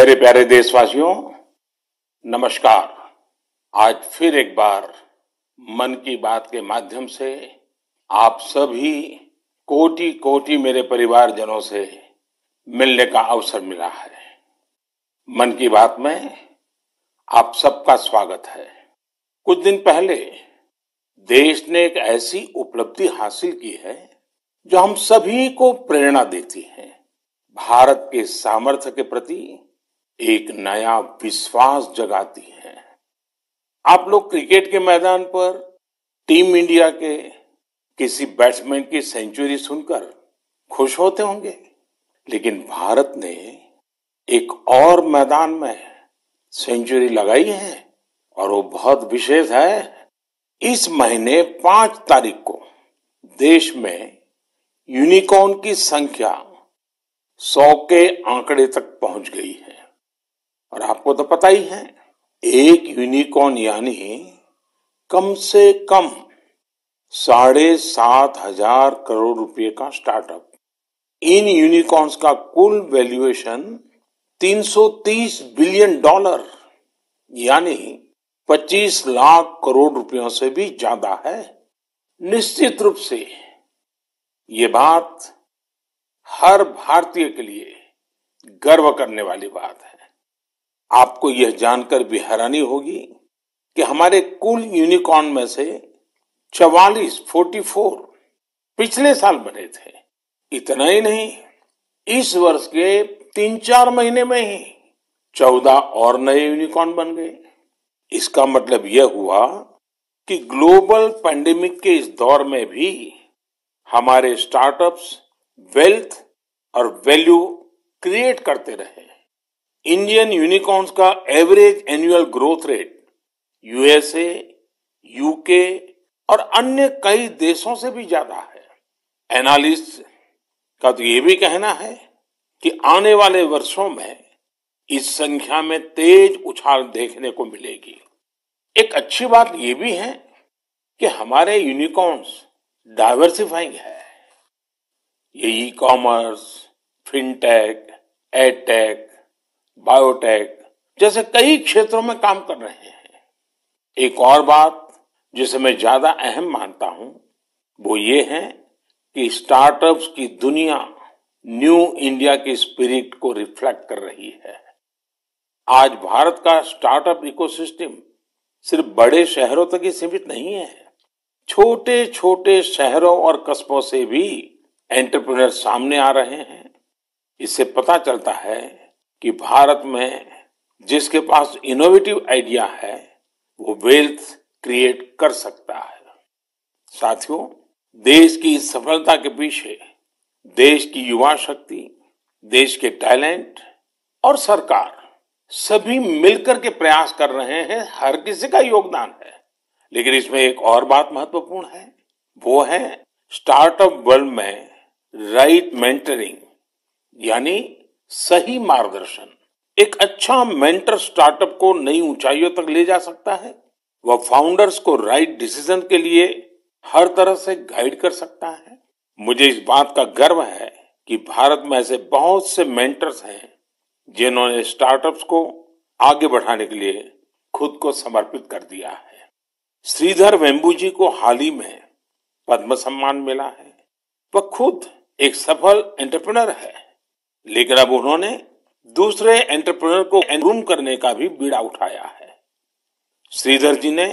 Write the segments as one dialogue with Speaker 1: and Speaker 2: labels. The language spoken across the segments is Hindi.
Speaker 1: मेरे प्यारे देशवासियों, नमस्कार। आज फिर एक बार मन की बात के माध्यम से आप सभी कोटि कोटि मेरे परिवारजनों से मिलने का अवसर मिला है। मन की बात में आप सबका स्वागत है। कुछ दिन पहले देश ने एक ऐसी उपलब्धि हासिल की है जो हम सभी को प्रेरणा देती है। भारत के सामर्थ्य के प्रति एक नया विश्वास जगाती है। आप लोग क्रिकेट के मैदान पर टीम इंडिया के किसी बैट्समैन की सेंचुरी सुनकर खुश होते होंगे, लेकिन भारत ने एक और मैदान में सेंचुरी लगाई है और वो बहुत विशेष है। इस महीने 5 तारीख को देश में यूनिकॉर्न की संख्या 100 के आंकड़े तक पहुंच गई है। और आपको तो पता ही है, एक यूनिकॉर्न यानी कम से कम 7,500 करोड़ रुपए का स्टार्टअप। इन यूनिकॉर्न्स का कुल वैल्यूएशन $330 बिलियन यानी 25 लाख करोड़ रुपयों से भी ज्यादा है। निश्चित रूप से ये बात हर भारतीय के लिए गर्व करने वाली बात है। आपको यह जानकर भी हैरानी होगी कि हमारे कुल यूनिकॉर्न में से 44 पिछले साल बने थे। इतना ही नहीं, इस वर्ष के 3-4 महीने में ही 14 और नए यूनिकॉर्न बन गए। इसका मतलब यह हुआ कि ग्लोबल पैंडेमिक के इस दौर में भी हमारे स्टार्टअप्स वेल्थ और वैल्यू क्रिएट करते रहे। इंडियन यूनिकॉर्न्स का average annual growth rate USA, UK और अन्य कई देशों से भी ज्यादा है। एनालिस्ट का तो ये भी कहना है कि आने वाले वर्षों में इस संख्या में तेज उछाल देखने को मिलेगी। एक अच्छी बात ये भी है कि हमारे यूनिकॉर्न्स डाइवर्सिफाइंग है। ये e commerce, fintech, edtech, biotech जैसे कई क्षेत्रों में काम कर रहे हैं। एक और बात जिसे मैं ज्यादा अहम मानता हूं वो ये है कि स्टार्टअप्स की दुनिया न्यू इंडिया की स्पिरिट को रिफ्लेक्ट कर रही है। आज भारत का स्टार्टअप इकोसिस्टम सिर्फ बड़े शहरों तक ही सीमित नहीं है। छोटे छोटे शहरों और कस्बों से भी एंटरप्रेन्योर सामने आ रहे हैं। इससे पता चलता है कि भारत में जिसके पास इनोवेटिव आइडिया है वो वेल्थ क्रिएट कर सकता है। साथियों, देश की इस सफलता के पीछे देश की युवा शक्ति, देश के टैलेंट और सरकार सभी मिलकर के प्रयास कर रहे हैं। हर किसी का योगदान है। लेकिन इसमें एक और बात महत्वपूर्ण है, वो है स्टार्टअप वर्ल्ड में राइट मेंटरिंग यानी सही मार्गदर्शन। एक अच्छा मेंटर स्टार्टअप को नई ऊंचाइयों तक ले जा सकता है। वह फाउंडर्स को राइट डिसीजन के लिए हर तरह से गाइड कर सकता है। मुझे इस बात का गर्व है कि भारत में ऐसे बहुत से मेंटर्स हैं जिन्होंने स्टार्टअप्स को आगे बढ़ाने के लिए खुद को समर्पित कर दिया है। श्रीधर वेम्बू जी को हाल ही में पद्म सम्मान मिला है। वह खुद एक सफल एंटरप्रेन्योर है, लेकिन अब उन्होंने दूसरे एंटरप्रेन्योर को ग्रूम करने का भी बीड़ा उठाया है। श्रीधर जी ने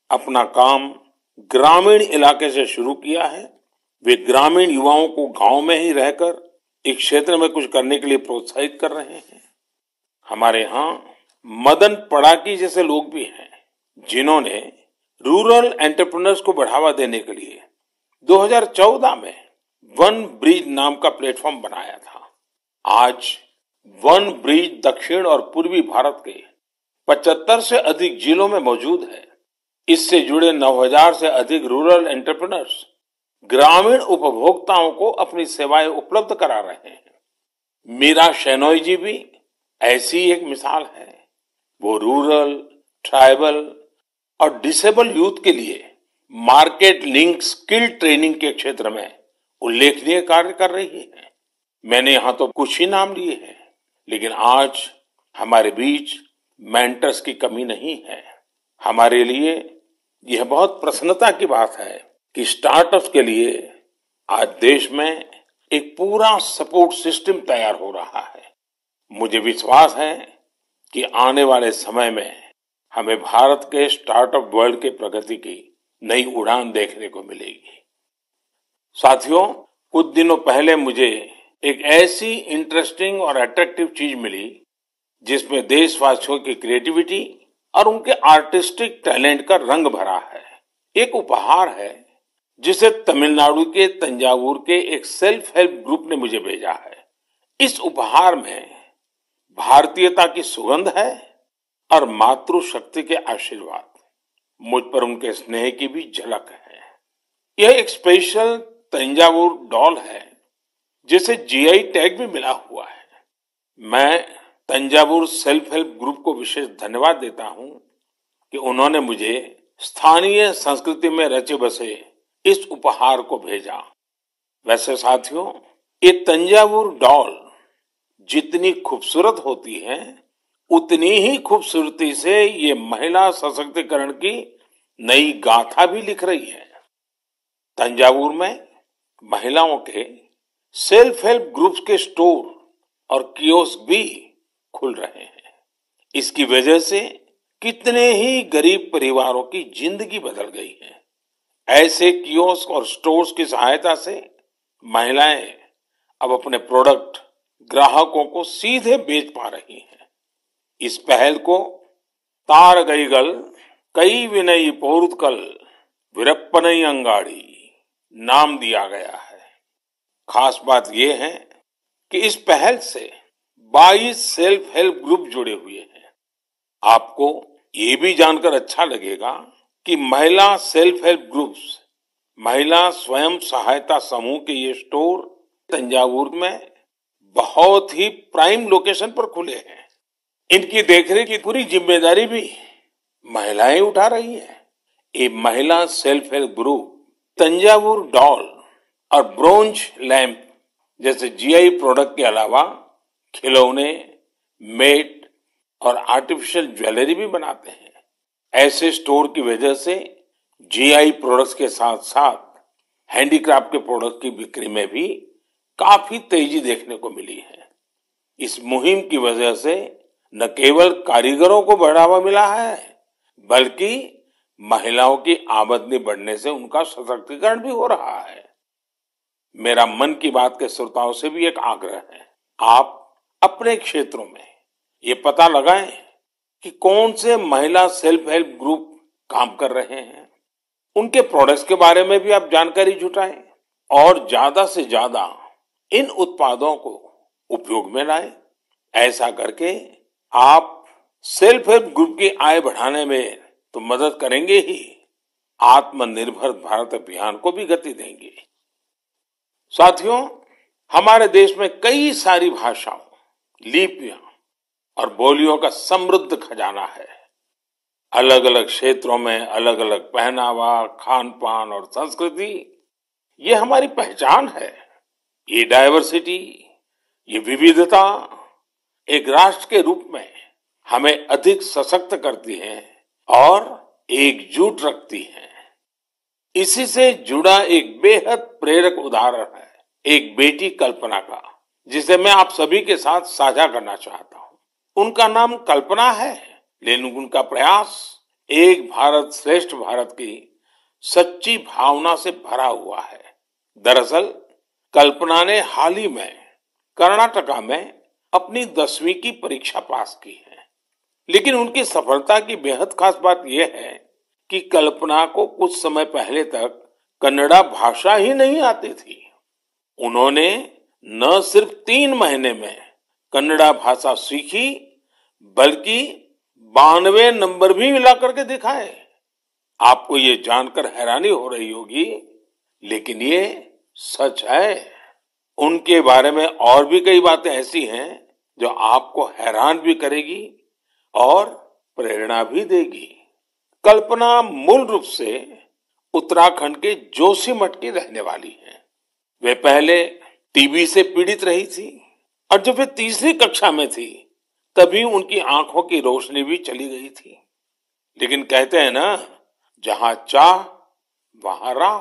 Speaker 1: अपना काम ग्रामीण इलाके से शुरू किया है। वे ग्रामीण युवाओं को गांव में ही रहकर एक क्षेत्र में कुछ करने के लिए प्रोत्साहित कर रहे हैं। हमारे यहाँ मदन पड़ाकी जैसे लोग भी हैं जिन्होंने रूरल एंटरप्रेन्योर्स को बढ़ावा देने के लिए 2014 में वन ब्रिज नाम का प्लेटफॉर्म बनाया था। आज वन ब्रिज दक्षिण और पूर्वी भारत के 75 से अधिक जिलों में मौजूद है। इससे जुड़े 9,000 से अधिक रूरल एंटरप्रेन्योर्स ग्रामीण उपभोक्ताओं को अपनी सेवाएं उपलब्ध करा रहे हैं। मीरा शेनॉय जी भी ऐसी एक मिसाल है। वो रूरल, ट्राइबल और डिसेबल यूथ के लिए मार्केट लिंक स्किल ट्रेनिंग के क्षेत्र में उल्लेखनीय कार्य कर रही है। मैंने यहां तो कुछ ही नाम लिए हैं, लेकिन आज हमारे बीच मेंटर्स की कमी नहीं है। हमारे लिए यह बहुत प्रसन्नता की बात है कि स्टार्टअप्स के लिए आज देश में एक पूरा सपोर्ट सिस्टम तैयार हो रहा है। मुझे विश्वास है कि आने वाले समय में हमें भारत के स्टार्टअप वर्ल्ड के प्रगति की नई उड़ान देखने को मिलेगी। साथियों, कुछ दिनों पहले मुझे एक ऐसी इंटरेस्टिंग और अट्रैक्टिव चीज मिली जिसमें देशवासियों की क्रिएटिविटी और उनके आर्टिस्टिक टैलेंट का रंग भरा है। एक उपहार है जिसे तमिलनाडु के तंजावुर के एक सेल्फ हेल्प ग्रुप ने मुझे भेजा है। इस उपहार में भारतीयता की सुगंध है और मातृशक्ति के आशीर्वाद। मुझ पर उनके स्नेह की भी झलक है। यह एक स्पेशल तंजावुर डॉल है जिसे जीआई टैग भी मिला हुआ है। मैं तंजावुर सेल्फ हेल्प ग्रुप को विशेष धन्यवाद देता हूं कि उन्होंने मुझे स्थानीय संस्कृति में रचे बसे इस उपहार को भेजा। वैसे साथियों, ये तंजावुर डॉल जितनी खूबसूरत होती है, उतनी ही खूबसूरती से ये महिला सशक्तिकरण की नई गाथा भी लिख रही है। तंजावुर में महिलाओं के सेल्फ हेल्प ग्रुप्स के स्टोर और कियोस्क भी खुल रहे हैं। इसकी वजह से कितने ही गरीब परिवारों की जिंदगी बदल गई है। ऐसे कियोस्क और स्टोर्स की सहायता से महिलाएं अब अपने प्रोडक्ट ग्राहकों को सीधे बेच पा रही हैं। इस पहल को तारगईगल कई विनयी पोरुत्कल विरप्पनई अंगाड़ी नाम दिया गया है। खास बात यह है कि इस पहल से 22 सेल्फ हेल्प ग्रुप जुड़े हुए हैं। आपको ये भी जानकर अच्छा लगेगा कि महिला सेल्फ हेल्प ग्रुप्स, महिला स्वयं सहायता समूह के ये स्टोर तंजावुर में बहुत ही प्राइम लोकेशन पर खुले हैं। इनकी देखरेख की पूरी जिम्मेदारी भी महिलाएं उठा रही हैं। ये महिला self help group Thanjavur doll और ब्रोंज लैंप जैसे जीआई प्रोडक्ट के अलावा खिलौने, मेट और आर्टिफिशियल ज्वेलरी भी बनाते हैं। ऐसे स्टोर की वजह से जीआई प्रोडक्ट्स के साथ साथ हैंडीक्राफ्ट के प्रोडक्ट की बिक्री में भी काफी तेजी देखने को मिली है। इस मुहिम की वजह से न केवल कारीगरों को बढ़ावा मिला है, बल्कि महिलाओं की आमदनी बढ़ने से उनका सशक्तिकरण भी हो रहा है। मेरा मन की बात के श्रोताओं से भी एक आग्रह है, आप अपने क्षेत्रों में ये पता लगाएं कि कौन से महिला सेल्फ हेल्प ग्रुप काम कर रहे हैं। उनके प्रोडक्ट्स के बारे में भी आप जानकारी जुटाएं और ज्यादा से ज्यादा इन उत्पादों को उपयोग में लाएं। ऐसा करके आप सेल्फ हेल्प ग्रुप की आय बढ़ाने में तो मदद करेंगे ही, आत्मनिर्भर भारत अभियान को भी गति देंगे। साथियों, हमारे देश में कई सारी भाषाओं, लिपियां और बोलियों का समृद्ध खजाना है। अलग अलग क्षेत्रों में अलग अलग पहनावा, खान पान और संस्कृति, ये हमारी पहचान है। ये डाइवर्सिटी, ये विविधता एक राष्ट्र के रूप में हमें अधिक सशक्त करती है और एकजुट रखती है। इसी से जुड़ा एक बेहद प्रेरक उदाहरण है एक बेटी कल्पना का, जिसे मैं आप सभी के साथ साझा करना चाहता हूं। उनका नाम कल्पना है, लेकिन उनका प्रयास एक भारत श्रेष्ठ भारत की सच्ची भावना से भरा हुआ है। दरअसल कल्पना ने हाल ही में कर्नाटका में अपनी 10वीं की परीक्षा पास की है। लेकिन उनकी सफलता की बेहद खास बात यह है कि कल्पना को कुछ समय पहले तक कन्नड़ा भाषा ही नहीं आती थी। उन्होंने न सिर्फ 3 महीने में कन्नड़ा भाषा सीखी, बल्कि 92 नंबर भी मिला करके दिखाए। आपको ये जानकर हैरानी हो रही होगी, लेकिन ये सच है। उनके बारे में और भी कई बातें ऐसी हैं जो आपको हैरान भी करेगी और प्रेरणा भी देगी। कल्पना मूल रूप से उत्तराखंड के जोशीमठ की रहने वाली है। वे पहले टीबी से पीड़ित रही थी और जब वे तीसरी कक्षा में थी, तभी उनकी आंखों की रोशनी भी चली गई थी। लेकिन कहते हैं ना, जहां चाह वहां राह।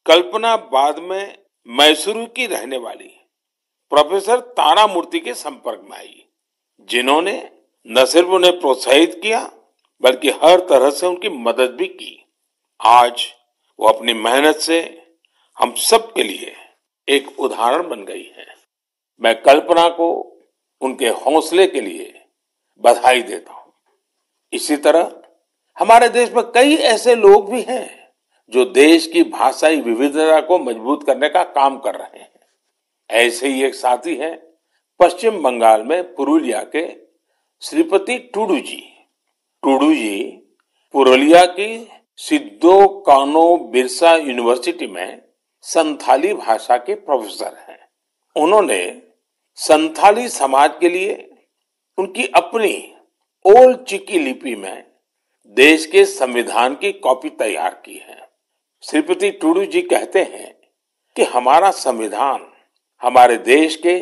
Speaker 1: कल्पना बाद में मैसूरू की रहने वाली प्रोफेसर तारामूर्ति के संपर्क में आई, जिन्होंने न सिर्फ उन्हें प्रोत्साहित किया बल्कि हर तरह से उनकी मदद भी की। आज वो अपनी मेहनत से हम सब के लिए एक उदाहरण बन गई है। मैं कल्पना को उनके हौसले के लिए बधाई देता हूं। इसी तरह हमारे देश में कई ऐसे लोग भी हैं जो देश की भाषाई विविधता को मजबूत करने का काम कर रहे हैं। ऐसे ही एक साथी हैं पश्चिम बंगाल में पुरुलिया के श्रीपति टूडू जी। टूडू जी पुरुलिया की सिद्धो कानो बिरसा यूनिवर्सिटी में संथाली भाषा के प्रोफेसर हैं। उन्होंने संथाली समाज के लिए उनकी अपनी ओल चिकी लिपि में देश के संविधान की कॉपी तैयार की है। श्रीपति टूडू जी कहते हैं कि हमारा संविधान हमारे देश के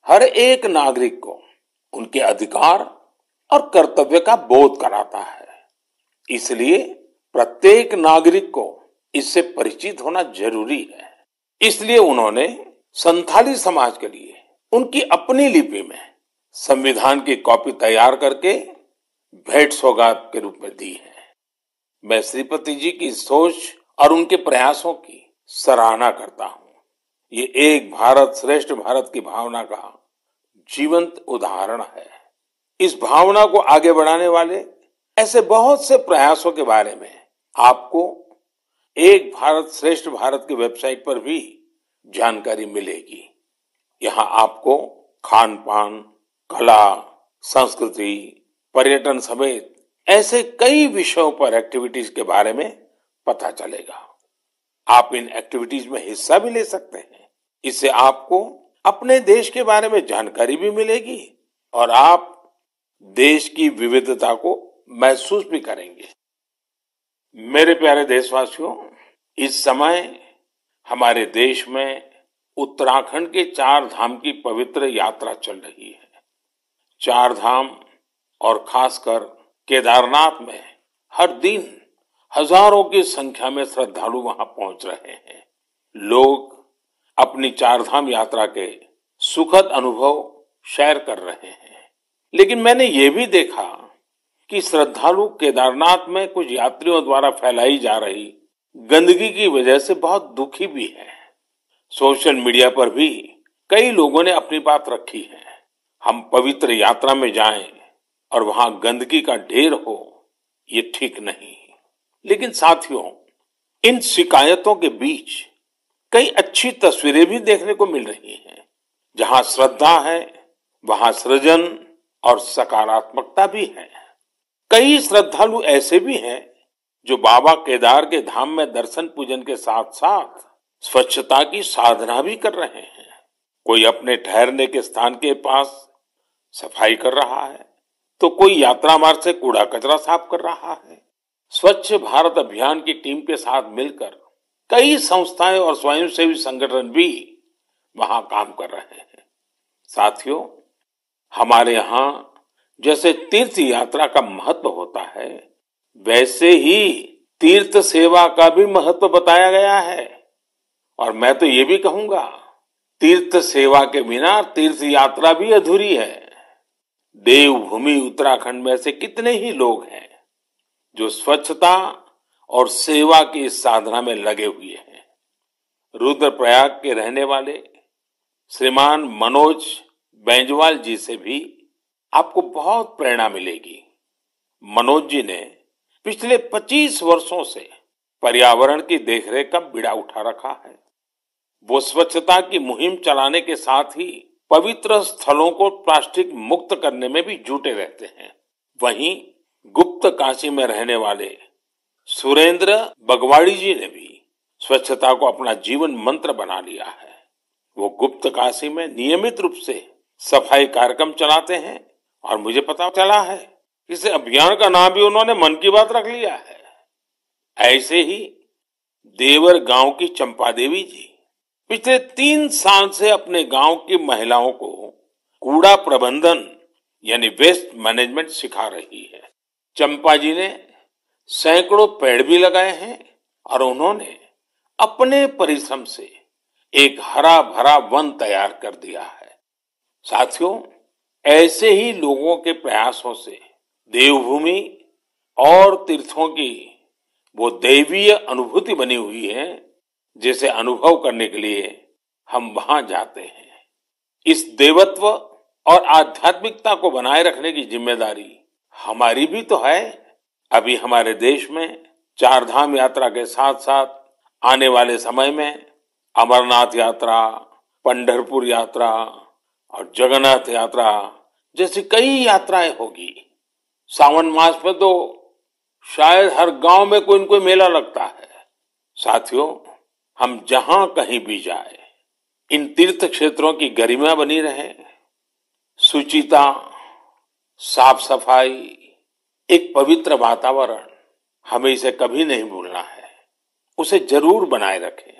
Speaker 1: हर एक नागरिक को उनके अधिकार और कर्तव्य का बोध कराता है। इसलिए प्रत्येक नागरिक को इससे परिचित होना जरूरी है। इसलिए उन्होंने संथाली समाज के लिए उनकी अपनी लिपि में संविधान की कॉपी तैयार करके भेंट सौगात के रूप में दी है। मैं श्रीपति जी की सोच और उनके प्रयासों की सराहना करता हूं। ये एक भारत श्रेष्ठ भारत की भावना का जीवंत उदाहरण है। इस भावना को आगे बढ़ाने वाले ऐसे बहुत से प्रयासों के बारे में आपको एक भारत श्रेष्ठ भारत की वेबसाइट पर भी जानकारी मिलेगी। यहाँ आपको खान पान, कला, संस्कृति, पर्यटन समेत ऐसे कई विषयों पर एक्टिविटीज के बारे में पता चलेगा। आप इन एक्टिविटीज में हिस्सा भी ले सकते हैं। इससे आपको अपने देश के बारे में जानकारी भी मिलेगी और आप देश की विविधता को महसूस भी करेंगे। मेरे प्यारे देशवासियों, इस समय हमारे देश में उत्तराखंड के 4 धाम की पवित्र यात्रा चल रही है। 4 धाम और खासकर केदारनाथ में हर दिन हजारों की संख्या में श्रद्धालु वहां पहुंच रहे हैं। लोग अपनी 4 धाम यात्रा के सुखद अनुभव शेयर कर रहे हैं। लेकिन मैंने ये भी देखा कि श्रद्धालु केदारनाथ में कुछ यात्रियों द्वारा फैलाई जा रही गंदगी की वजह से बहुत दुखी भी है। सोशल मीडिया पर भी कई लोगों ने अपनी बात रखी है। हम पवित्र यात्रा में जाएं और वहां गंदगी का ढेर हो, ये ठीक नहीं। लेकिन साथियों, इन शिकायतों के बीच कई अच्छी तस्वीरें भी देखने को मिल रही हैं। जहां श्रद्धा है वहां सृजन और सकारात्मकता भी है। कई श्रद्धालु ऐसे भी हैं जो बाबा केदार के धाम में दर्शन पूजन के साथ साथ स्वच्छता की साधना भी कर रहे हैं। कोई अपने ठहरने के स्थान के पास सफाई कर रहा है, तो कोई यात्रा मार्ग से कूड़ा कचरा साफ कर रहा है। स्वच्छ भारत अभियान की टीम के साथ मिलकर कई संस्थाएं और स्वयंसेवी संगठन भी वहां काम कर रहे हैं। साथियों, हमारे यहाँ जैसे तीर्थ यात्रा का महत्व होता है, वैसे ही तीर्थ सेवा का भी महत्व बताया गया है। और मैं तो ये भी कहूंगा, तीर्थ सेवा के बिना तीर्थ यात्रा भी अधूरी है। देवभूमि उत्तराखंड में ऐसे कितने ही लोग हैं जो स्वच्छता और सेवा की इस साधना में लगे हुए हैं। रुद्रप्रयाग के रहने वाले श्रीमान मनोज बैंजवाल जी से भी आपको बहुत प्रेरणा मिलेगी। मनोज जी ने पिछले 25 वर्षों से पर्यावरण की देखरेख का बीड़ा उठा रखा है। वो स्वच्छता की मुहिम चलाने के साथ ही पवित्र स्थलों को प्लास्टिक मुक्त करने में भी जुटे रहते हैं। वहीं गुप्त काशी में रहने वाले सुरेंद्र बगवाड़ी जी ने भी स्वच्छता को अपना जीवन मंत्र बना लिया है। वो गुप्त काशी में नियमित रूप से सफाई कार्यक्रम चलाते हैं और मुझे पता चला है कि इस अभियान का नाम भी उन्होंने मन की बात रख लिया है। ऐसे ही देवर गांव की चंपा देवी जी पिछले 3 साल से अपने गांव की महिलाओं को कूड़ा प्रबंधन यानी वेस्ट मैनेजमेंट सिखा रही है। चंपा जी ने सैकड़ों पेड़ भी लगाए हैं और उन्होंने अपने परिश्रम से एक हरा भरा वन तैयार कर दिया है। साथियों, ऐसे ही लोगों के प्रयासों से देवभूमि और तीर्थों की वो दैवीय अनुभूति बनी हुई है, जिसे अनुभव करने के लिए हम वहां जाते हैं। इस देवत्व और आध्यात्मिकता को बनाए रखने की जिम्मेदारी हमारी भी तो है। अभी हमारे देश में चार धाम यात्रा के साथ साथ आने वाले समय में अमरनाथ यात्रा, पंढरपुर यात्रा और जगन्नाथ यात्रा जैसी कई यात्राएं होगी। सावन मास में तो शायद हर गांव में कोई न कोई मेला लगता है। साथियों, हम जहां कहीं भी जाए, इन तीर्थ क्षेत्रों की गरिमा बनी रहे, सुचिता, साफ सफाई, एक पवित्र वातावरण, हमें इसे कभी नहीं भूलना है, उसे जरूर बनाए रखें।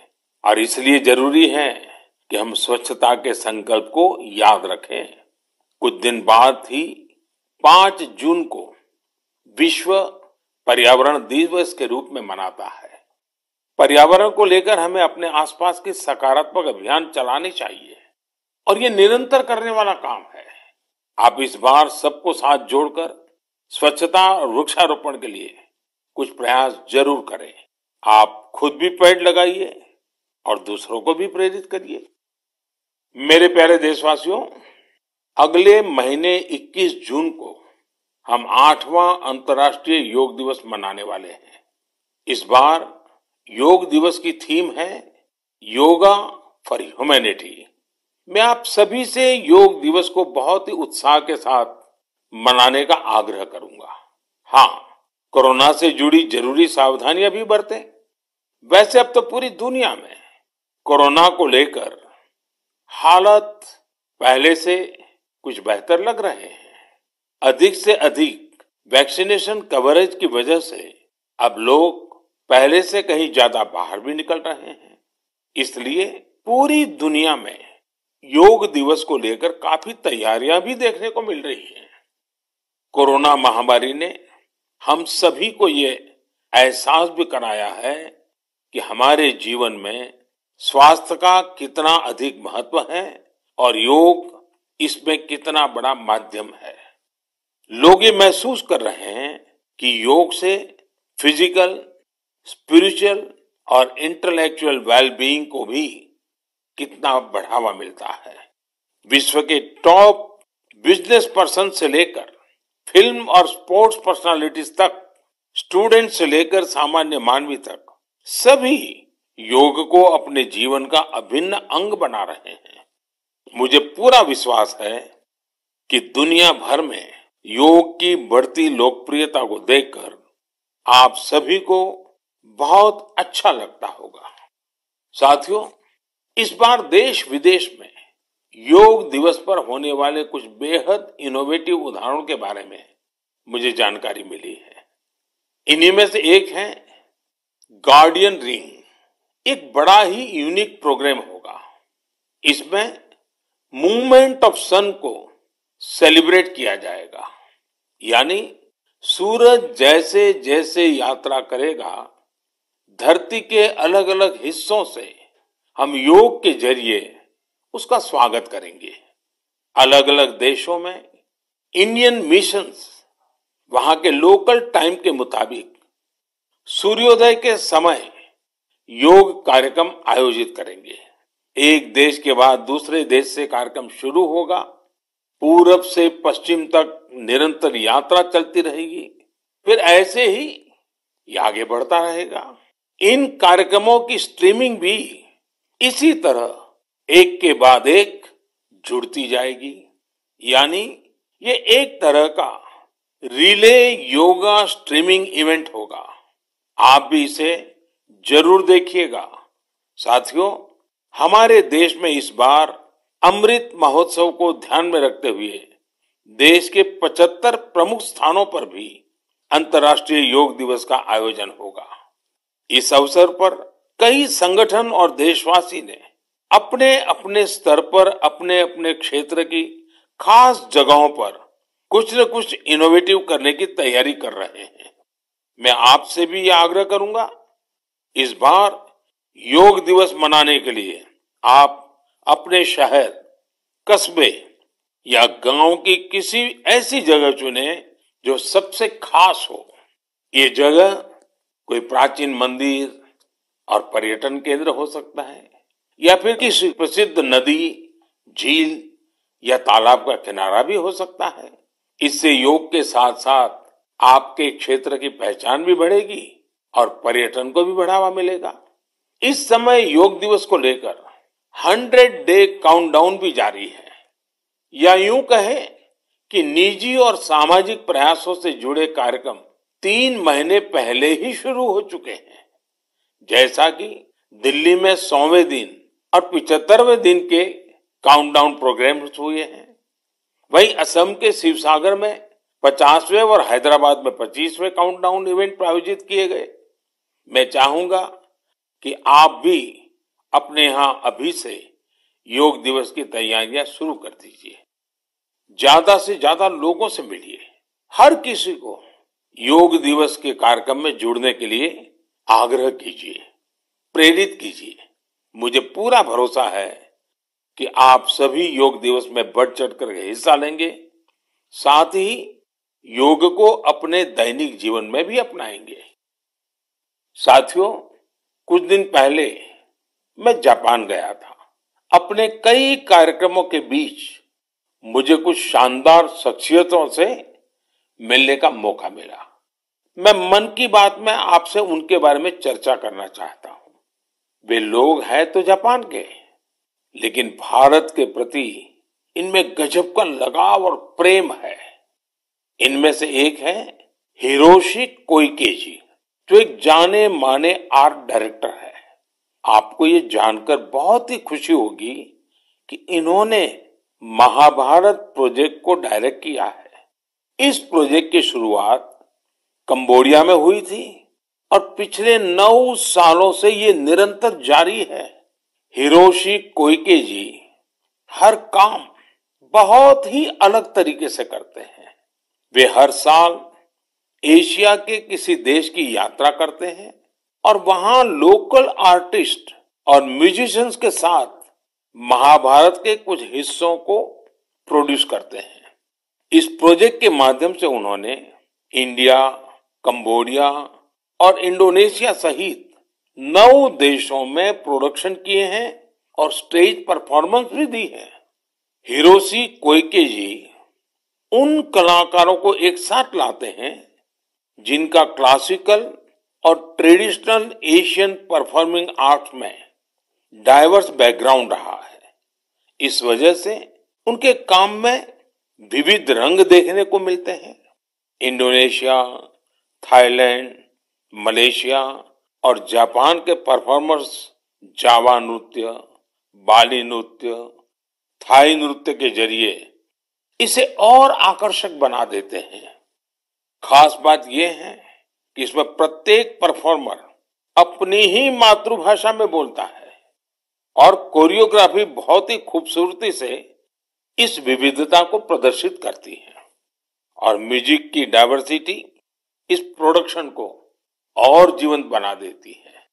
Speaker 1: और इसलिए जरूरी है कि हम स्वच्छता के संकल्प को याद रखें। कुछ दिन बाद ही 5 जून को विश्व पर्यावरण दिवस के रूप में मनाता है। पर्यावरण को लेकर हमें अपने आसपास के सकारात्मक अभियान चलाने चाहिए और ये निरंतर करने वाला काम है। आप इस बार सबको साथ जोड़कर स्वच्छता और वृक्षारोपण के लिए कुछ प्रयास जरूर करें। आप खुद भी पेड़ लगाइए और दूसरों को भी प्रेरित करिए। मेरे प्यारे देशवासियों, अगले महीने 21 जून को हम 8वां अंतर्राष्ट्रीय योग दिवस मनाने वाले हैं। इस बार योग दिवस की थीम है योगा फॉर ह्यूमैनिटी। मैं आप सभी से योग दिवस को बहुत ही उत्साह के साथ मनाने का आग्रह करूंगा। हाँ, कोरोना से जुड़ी जरूरी सावधानियां भी बरतें। वैसे अब तो पूरी दुनिया में कोरोना को लेकर हालत पहले से कुछ बेहतर लग रहे हैं। अधिक से अधिक वैक्सीनेशन कवरेज की वजह से अब लोग पहले से कहीं ज्यादा बाहर भी निकल रहे हैं। इसलिए पूरी दुनिया में योग दिवस को लेकर काफी तैयारियां भी देखने को मिल रही हैं। कोरोना महामारी ने हम सभी को ये एहसास भी कराया है कि हमारे जीवन में स्वास्थ्य का कितना अधिक महत्व है और योग इसमें कितना बड़ा माध्यम है। लोग ये महसूस कर रहे हैं कि योग से फिजिकल, स्पिरिचुअल और इंटेलेक्चुअल वेलबीइंग को भी कितना बढ़ावा मिलता है। विश्व के टॉप बिजनेस पर्सन से लेकर फिल्म और स्पोर्ट्स पर्सनालिटीज तक, स्टूडेंट से लेकर सामान्य मानवी तक, सभी योग को अपने जीवन का अभिन्न अंग बना रहे हैं। मुझे पूरा विश्वास है कि दुनिया भर में योग की बढ़ती लोकप्रियता को देखकर आप सभी को बहुत अच्छा लगता होगा। साथियों, इस बार देश विदेश में योग दिवस पर होने वाले कुछ बेहद इनोवेटिव उदाहरणों के बारे में मुझे जानकारी मिली है। इन्हीं में से एक है गार्डियन रिंग। एक बड़ा ही यूनिक प्रोग्राम होगा। इसमें मूवमेंट ऑफ सन को सेलिब्रेट किया जाएगा, यानी सूरज जैसे जैसे यात्रा करेगा, धरती के अलग अलग हिस्सों से हम योग के जरिए उसका स्वागत करेंगे। अलग अलग देशों में इंडियन मिशंस वहां के लोकल टाइम के मुताबिक सूर्योदय के समय योग कार्यक्रम आयोजित करेंगे। एक देश के बाद दूसरे देश से कार्यक्रम शुरू होगा। पूरब से पश्चिम तक निरंतर यात्रा चलती रहेगी। फिर ऐसे ही ये आगे बढ़ता रहेगा। इन कार्यक्रमों की स्ट्रीमिंग भी इसी तरह एक के बाद एक जुड़ती जाएगी। यानी ये एक तरह का रिले योगा स्ट्रीमिंग इवेंट होगा। आप भी इसे जरूर देखिएगा। साथियों, हमारे देश में इस बार अमृत महोत्सव को ध्यान में रखते हुए देश के 75 प्रमुख स्थानों पर भी अंतर्राष्ट्रीय योग दिवस का आयोजन होगा। इस अवसर पर कई संगठन और देशवासी ने अपने अपने स्तर पर अपने अपने क्षेत्र की खास जगहों पर कुछ न कुछ इनोवेटिव करने की तैयारी कर रहे हैं। मैं आपसे भी यह आग्रह करूंगा, इस बार योग दिवस मनाने के लिए आप अपने शहर, कस्बे या गांव की किसी ऐसी जगह चुने जो सबसे खास हो। ये जगह कोई प्राचीन मंदिर और पर्यटन केंद्र हो सकता है, या फिर किसी प्रसिद्ध नदी, झील या तालाब का किनारा भी हो सकता है। इससे योग के साथ साथ आपके क्षेत्र की पहचान भी बढ़ेगी और पर्यटन को भी बढ़ावा मिलेगा। इस समय योग दिवस को लेकर 100 डे काउंटडाउन भी जारी है, या यूं कहें कि निजी और सामाजिक प्रयासों से जुड़े कार्यक्रम 3 महीने पहले ही शुरू हो चुके हैं। जैसा कि दिल्ली में 100वें दिन और 75वें दिन के काउंटडाउन प्रोग्राम्स हुए हैं, वहीं असम के शिवसागर में 50वें और हैदराबाद में 25वें काउंटडाउन इवेंट आयोजित किए गए। मैं चाहूंगा कि आप भी अपने यहाँ अभी से योग दिवस की तैयारियां शुरू कर दीजिए। ज्यादा से ज्यादा लोगों से मिलिए। हर किसी को योग दिवस के कार्यक्रम में जुड़ने के लिए आग्रह कीजिए, प्रेरित कीजिए। मुझे पूरा भरोसा है कि आप सभी योग दिवस में बढ़ चढ़कर हिस्सा लेंगे, साथ ही योग को अपने दैनिक जीवन में भी अपनाएंगे। साथियों, कुछ दिन पहले मैं जापान गया था। अपने कई कार्यक्रमों के बीच मुझे कुछ शानदार शख्सियतों से मिलने का मौका मिला। मैं मन की बात में आपसे उनके बारे में चर्चा करना चाहता हूं। वे लोग हैं तो जापान के, लेकिन भारत के प्रति इनमें गजब का लगाव और प्रेम है। इनमें से एक है हिरोशी कोइके जी, जो एक जाने माने आर्ट डायरेक्टर है। आपको ये जानकर बहुत ही खुशी होगी कि इन्होंने महाभारत प्रोजेक्ट को डायरेक्ट किया है। इस प्रोजेक्ट की शुरुआत कंबोडिया में हुई थी और पिछले 9 सालों से ये निरंतर जारी है। हिरोशी कोइके जी हर काम बहुत ही अलग तरीके से करते हैं। वे हर साल एशिया के किसी देश की यात्रा करते हैं और वहां लोकल आर्टिस्ट और म्यूजिशियंस के साथ महाभारत के कुछ हिस्सों को प्रोड्यूस करते हैं। इस प्रोजेक्ट के माध्यम से उन्होंने इंडिया, कंबोडिया और इंडोनेशिया सहित 9 देशों में प्रोडक्शन किए हैं और स्टेज परफॉर्मेंस भी दी है। हिरोशी कोइके जी उन कलाकारों को एक साथ लाते हैं जिनका क्लासिकल और ट्रेडिशनल एशियन परफॉर्मिंग आर्ट्स में डाइवर्स बैकग्राउंड रहा है। इस वजह से उनके काम में विविध रंग देखने को मिलते हैं। इंडोनेशिया, थाईलैंड, मलेशिया और जापान के परफॉर्मर्स जावा नृत्य, बाली नृत्य, थाई नृत्य के जरिए इसे और आकर्षक बना देते हैं। खास बात यह है कि इसमें प्रत्येक परफॉर्मर अपनी ही मातृभाषा में बोलता है और कोरियोग्राफी बहुत ही खूबसूरती से इस विविधता को प्रदर्शित करती है। और म्यूजिक की डाइवर्सिटी इस प्रोडक्शन को और जीवंत बना देती है।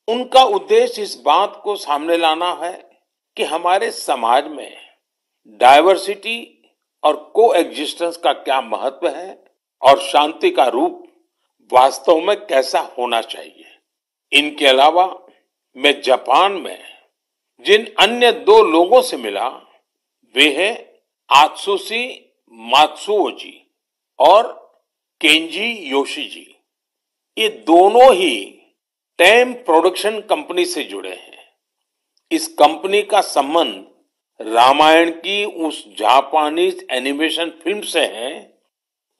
Speaker 1: उनका उद्देश्य इस बात को सामने लाना है कि हमारे समाज में डाइवर्सिटी और कोएग्जिस्टेंस का क्या महत्व है और शांति का रूप वास्तव में कैसा होना चाहिए। इनके अलावा मैं जापान में जिन अन्य 2 लोगों से मिला वे हैं आत्सुशी मात्सुओ जी और केंजी योशी जी। ये दोनों ही टेम प्रोडक्शन कंपनी से जुड़े हैं। इस कंपनी का संबंध रामायण की उस जापानीज एनिमेशन फिल्म से है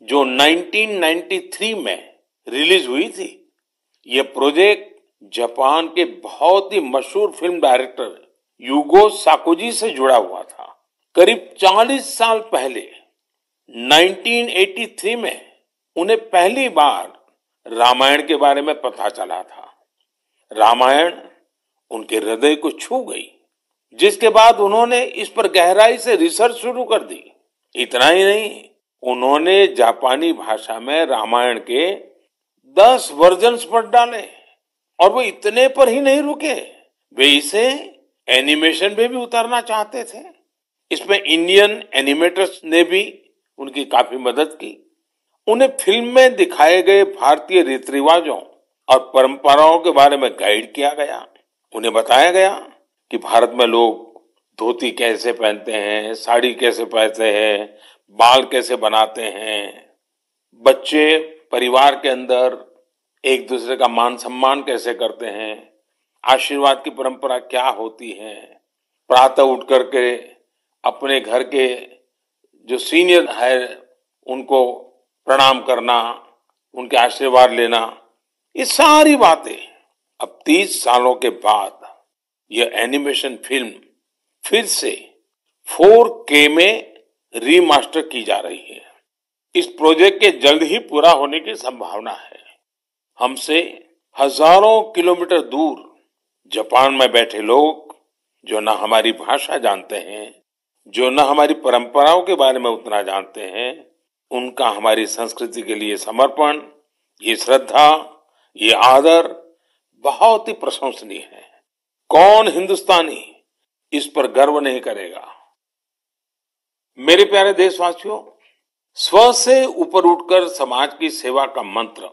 Speaker 1: जो 1993 में रिलीज हुई थी। यह प्रोजेक्ट जापान के बहुत ही मशहूर फिल्म डायरेक्टर युगो साकोजी से जुड़ा हुआ था। करीब 40 साल पहले 1983 में उन्हें पहली बार रामायण के बारे में पता चला था। रामायण उनके हृदय को छू गई, जिसके बाद उन्होंने इस पर गहराई से रिसर्च शुरू कर दी। इतना ही नहीं, उन्होंने जापानी भाषा में रामायण के 10 वर्जन्स पढ़ डाले और वो इतने पर ही नहीं रुके, वे इसे एनिमेशन में भी उतारना चाहते थे। इसमें इंडियन एनिमेटर्स ने भी उनकी काफी मदद की। उन्हें फिल्म में दिखाए गए भारतीय रीति रिवाजों और परंपराओं के बारे में गाइड किया गया। उन्हें बताया गया कि भारत में लोग धोती कैसे पहनते हैं, साड़ी कैसे पहनते हैं, बाल कैसे बनाते हैं, बच्चे परिवार के अंदर एक दूसरे का मान सम्मान कैसे करते हैं, आशीर्वाद की परंपरा क्या होती है, प्रातः उठ करके अपने घर के जो सीनियर है उनको प्रणाम करना, उनके आशीर्वाद लेना, ये सारी बातें अब 30 सालों के बाद यह एनिमेशन फिल्म फिर से 4K में रीमास्टर की जा रही है। इस प्रोजेक्ट के जल्द ही पूरा होने की संभावना है। हमसे हजारों किलोमीटर दूर जापान में बैठे लोग जो न हमारी भाषा जानते हैं, जो न हमारी परंपराओं के बारे में उतना जानते हैं, उनका हमारी संस्कृति के लिए समर्पण, ये श्रद्धा, ये आदर बहुत ही प्रशंसनीय है। कौन हिंदुस्तानी इस पर गर्व नहीं करेगा। मेरे प्यारे देशवासियों, स्व से ऊपर उठकर समाज की सेवा का मंत्र,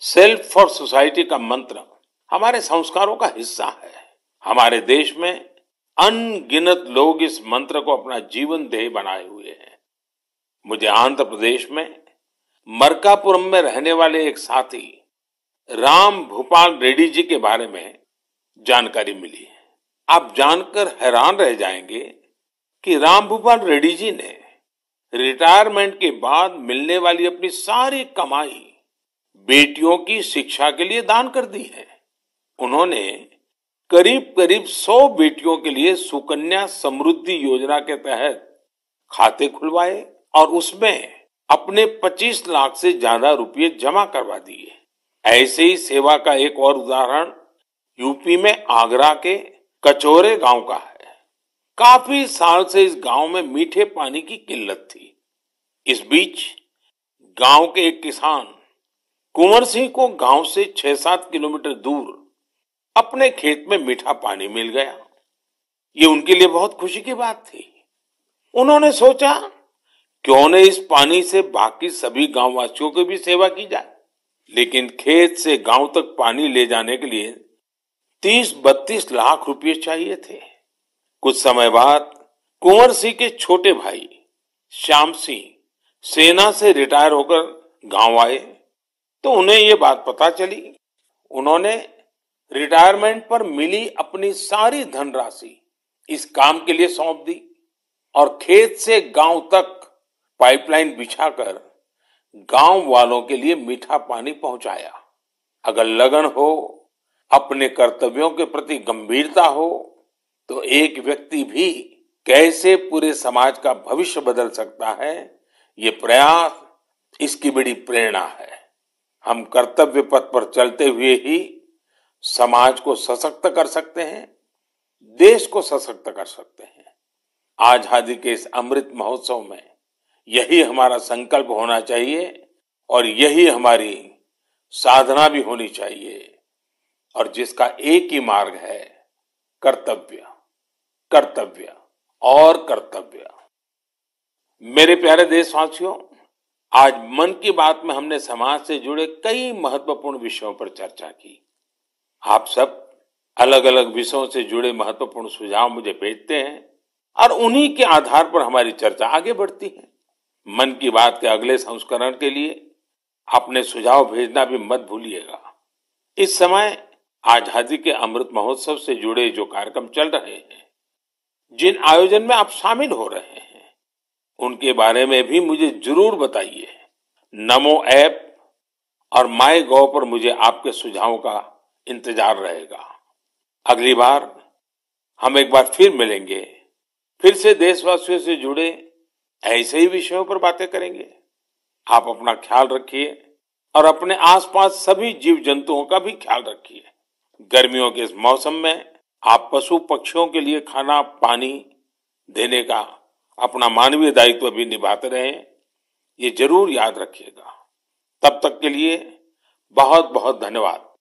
Speaker 1: सेल्फ फॉर सोसाइटी का मंत्र हमारे संस्कारों का हिस्सा है। हमारे देश में अनगिनत लोग इस मंत्र को अपना जीवन ध्येय बनाए हुए हैं। मुझे आंध्र प्रदेश में मरकापुरम में रहने वाले एक साथी राम भूपाल रेड्डी जी के बारे में जानकारी मिली। आप जानकर हैरान रह जाएंगे कि राम भूपाल रेड्डी जी ने रिटायरमेंट के बाद मिलने वाली अपनी सारी कमाई बेटियों की शिक्षा के लिए दान कर दी है। उन्होंने करीब करीब 100 बेटियों के लिए सुकन्या समृद्धि योजना के तहत खाते खुलवाए और उसमें अपने 25 लाख से ज्यादा रुपए जमा करवा दिए। ऐसे ही सेवा का एक और उदाहरण यूपी में आगरा के कचौरे गांव का है। काफी साल से इस गांव में मीठे पानी की किल्लत थी। इस बीच गांव के एक किसान कुंवर सिंह को गांव से 6-7 किलोमीटर दूर अपने खेत में मीठा पानी मिल गया। ये उनके लिए बहुत खुशी की बात थी। उन्होंने सोचा क्यों न इस पानी से बाकी सभी गांववासियों की भी सेवा की जाए। लेकिन खेत से गांव तक पानी ले जाने के लिए 30-32 लाख रुपए चाहिए थे। कुछ समय बाद कुंवर सिंह के छोटे भाई श्याम सिंह सेना से रिटायर होकर गांव आए तो उन्हें ये बात पता चली। उन्होंने रिटायरमेंट पर मिली अपनी सारी धनराशि इस काम के लिए सौंप दी और खेत से गांव तक पाइपलाइन बिछाकर गांव वालों के लिए मीठा पानी पहुंचाया। अगर लगन हो, अपने कर्तव्यों के प्रति गंभीरता हो, तो एक व्यक्ति भी कैसे पूरे समाज का भविष्य बदल सकता है, ये प्रयास इसकी बड़ी प्रेरणा है। हम कर्तव्य पथ पर चलते हुए ही समाज को सशक्त कर सकते हैं, देश को सशक्त कर सकते हैं। आजादी के इस अमृत महोत्सव में यही हमारा संकल्प होना चाहिए और यही हमारी साधना भी होनी चाहिए, और जिसका एक ही मार्ग है, कर्तव्य, कर्तव्य और कर्तव्य। मेरे प्यारे देशवासियों, आज मन की बात में हमने समाज से जुड़े कई महत्वपूर्ण विषयों पर चर्चा की। आप सब अलग अलग विषयों से जुड़े महत्वपूर्ण सुझाव मुझे भेजते हैं और उन्हीं के आधार पर हमारी चर्चा आगे बढ़ती है। मन की बात के अगले संस्करण के लिए अपने सुझाव भेजना भी मत भूलिएगा। इस समय आजादी के अमृत महोत्सव से जुड़े जो कार्यक्रम चल रहे हैं, जिन आयोजन में आप शामिल हो रहे हैं, उनके बारे में भी मुझे जरूर बताइए। नमो ऐप और माई गॉव पर मुझे आपके सुझावों का इंतजार रहेगा। अगली बार हम एक बार फिर मिलेंगे, फिर से देशवासियों से जुड़े ऐसे ही विषयों पर बातें करेंगे। आप अपना ख्याल रखिए और अपने आसपास सभी जीव जंतुओं का भी ख्याल रखिए। गर्मियों के इस मौसम में आप पशु पक्षियों के लिए खाना पानी देने का अपना मानवीय दायित्व भी निभाते रहें। ये जरूर याद रखिएगा। तब तक के लिए बहुत बहुत धन्यवाद।